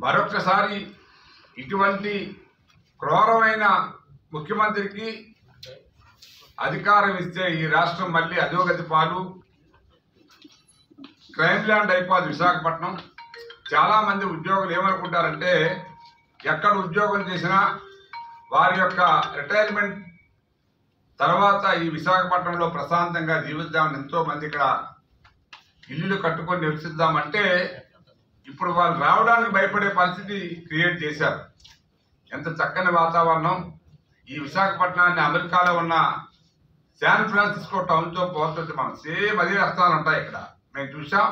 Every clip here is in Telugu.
మరొకసారి ఇటువంటి క్రూరమైన ముఖ్యమంత్రికి అధికారం ఇస్తే ఈ రాష్ట్రం మళ్ళీ అధోగతి పాలు, క్రైమ్ ల్యాండ్ అయిపోదు విశాఖపట్నం. చాలామంది ఉద్యోగులు ఏమనుకుంటారంటే ఎక్కడ ఉద్యోగం చేసినా వారి యొక్క రిటైర్మెంట్ తర్వాత ఈ విశాఖపట్నంలో ప్రశాంతంగా జీవిద్దామని ఎంతోమంది ఇక్కడ ఇల్లులు కట్టుకొని నివసిద్దామంటే ఇప్పుడు వాళ్ళు రావడానికి భయపడే పరిస్థితి క్రియేట్ చేశారు. ఎంత చక్కని వాతావరణం! ఈ విశాఖపట్నాన్ని అమెరికాలో ఉన్న శాన్ ఫ్రాన్సిస్కో టౌన్తో పోతుంటే మనం సేమ్ అదే రస్తాలు ఉంటాయి ఇక్కడ, మేము చూసాం.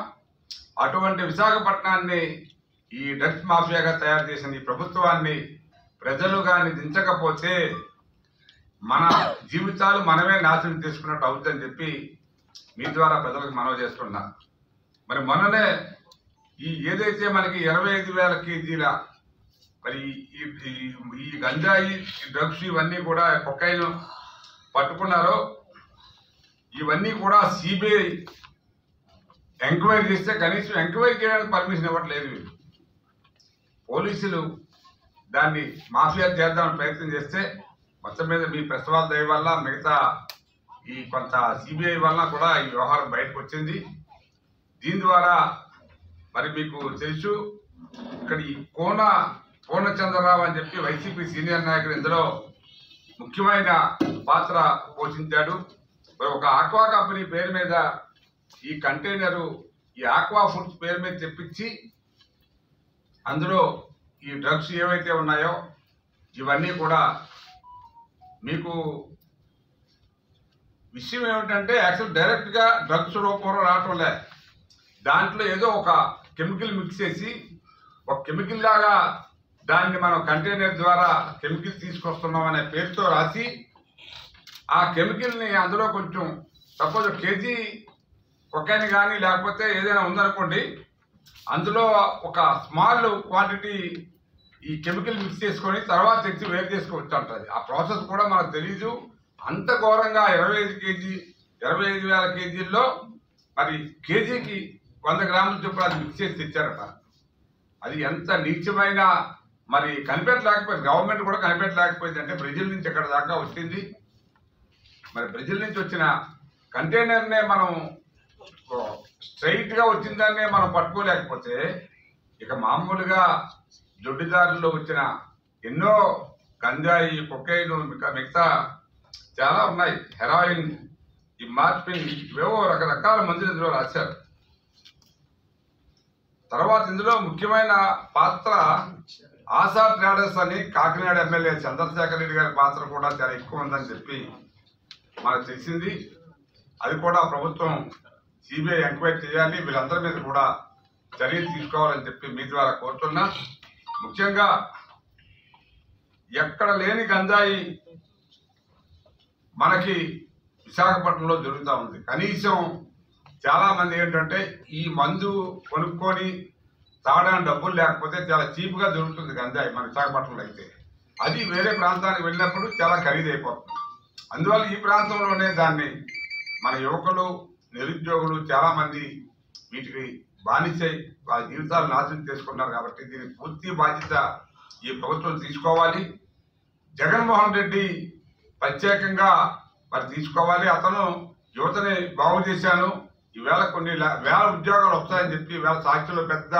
అటువంటి విశాఖపట్నాన్ని ఈ డ్రగ్స్ మాఫియాగా తయారు చేసిన ఈ ప్రభుత్వాన్ని ప్రజలు కానీ దించకపోతే మన జీవితాలు మనమే నాశనం చేసుకున్నట్టు అవుతుందని చెప్పి మీ ద్వారా ప్రజలకు మనవి చేస్తున్నా. మరి మొన్ననే ఈ ఏదైతే మనకి 25,000 కేజీల మరి ఈ గంజాయి డ్రగ్స్ ఇవన్నీ కూడా కొకైన్ పట్టుకున్నారో ఇవన్నీ కూడా సిబిఐ ఎంక్వైరీ చేస్తే కనీసం ఎంక్వైరీ చేయడానికి పర్మిషన్ ఇవ్వట్లేదు. పోలీసులు దాన్ని మాఫియా చేద్దామని ప్రయత్నం చేస్తే మొత్తం మీద మీ ప్రసవాల దయ వల్ల మిగతా ఈ కొంత సిబిఐ వల్ల కూడా ఈ వ్యవహారం బయటకు వచ్చింది. దీని ద్వారా మరి మీకు తెలుసు ఇక్కడ ఈ పూర్ణచంద్రరావు అని చెప్పి వైసీపీ సీనియర్ నాయకుడు ఇందులో ముఖ్యమైన పాత్ర పోషించాడు. మరి ఒక ఆక్వా కంపెనీ పేరు మీద ఈ కంటైనరు ఈ ఆక్వా ఫుడ్స్ పేరు మీద తెప్పించి అందులో ఈ డ్రగ్స్ ఏవైతే ఉన్నాయో ఇవన్నీ కూడా మీకు విషయం ఏమిటంటే యాక్చువల్ డైరెక్ట్గా డ్రగ్స్ రూపంలో రావటం లే, దాంట్లో ఏదో ఒక కెమికల్ మిక్స్ చేసి ఒక కెమికల్ లాగా దాన్ని మనం కంటైనర్ ద్వారా కెమికల్ తీసుకొస్తున్నాం అనే పేరుతో రాసి ఆ కెమికల్ని అందులో కొంచెం సపోజ్ కేజీ కొకైన్ కానీ లేకపోతే ఏదైనా ఉందనుకోండి, అందులో ఒక స్మాల్ క్వాంటిటీ ఈ కెమికల్ మిక్స్ చేసుకొని తర్వాత తెచ్చి వేరు చేసుకోవచ్చు అంటుంది. ఆ ప్రాసెస్ కూడా మనకు తెలీదు. అంత ఘోరంగా 25,000 కేజీల్లో మరి కేజీకి 100 గ్రాముల చొప్పున అది మిక్స్ చేసి తెచ్చారట. అది ఎంత నీచమైన మరి కనిపెట్టలేకపోయింది, గవర్నమెంట్ కూడా కనిపెట్టలేకపోయింది. అంటే బ్రెజిల్ నుంచి ఎక్కడ దాకా వచ్చింది. మరి బ్రెజిల్ నుంచి వచ్చిన కంటైనర్నే మనం స్ట్రైట్గా వచ్చిందాన్నే మనం పట్టుకోలేకపోతే ఇక మామూలుగా దొడ్డిదారుల్లో వచ్చిన ఎన్నో గంజాయి, కొకైన్, మిగతా చాలా ఉన్నాయి, హెరాయిన్, ఈ మార్పిన్, ఇవేవో రకరకాల మందులు ఇందులో రాశారు. తర్వాత ఇందులో ముఖ్యమైన పాత్ర ఆశా ట్రేడర్స్ అని కాకినాడ ఎమ్మెల్యే చంద్రశేఖర్ రెడ్డి గారి పాత్ర కూడా చాలా ఎక్కువ ఉందని చెప్పి మనకు తెలిసింది. అది కూడా ప్రభుత్వం సిబిఐ ఎంక్వైరీ చేయాలి, వీళ్ళందరి మీద కూడా చర్యలు తీసుకోవాలని చెప్పి మీ ద్వారా కోరుతున్నా. ముఖ్యంగా ఎక్కడ లేని గంజాయి మనకి విశాఖపట్నంలో జరుగుతూ ఉంది. కనీసం చాలామంది ఏంటంటే ఈ మందు కొనుక్కొని తాగడానికి డబ్బులు లేకపోతే చాలా చీప్గా దొరుకుతుంది గంజాయి మన విశాఖపట్నంలో. అయితే అది వేరే ప్రాంతానికి వెళ్ళినప్పుడు చాలా ఖరీదైపోతుంది. అందువల్ల ఈ ప్రాంతంలోనే దాన్ని మన యువకులు, నిరుద్యోగులు చాలామంది వీటికి బానిసై వాళ్ళ జీవితాలు నాశనం చేసుకున్నారు. కాబట్టి దీనికి పూర్తి బాధ్యత ఈ ప్రభుత్వం తీసుకోవాలి. జగన్మోహన్ రెడ్డి ప్రత్యేకంగా మరి తీసుకోవాలి. అతను యువతని బాగు చేశాను, ఈవేళ కొన్ని వేల ఉద్యోగాలు వస్తాయని చెప్పి ఈవేళ సాక్షిలో పెద్ద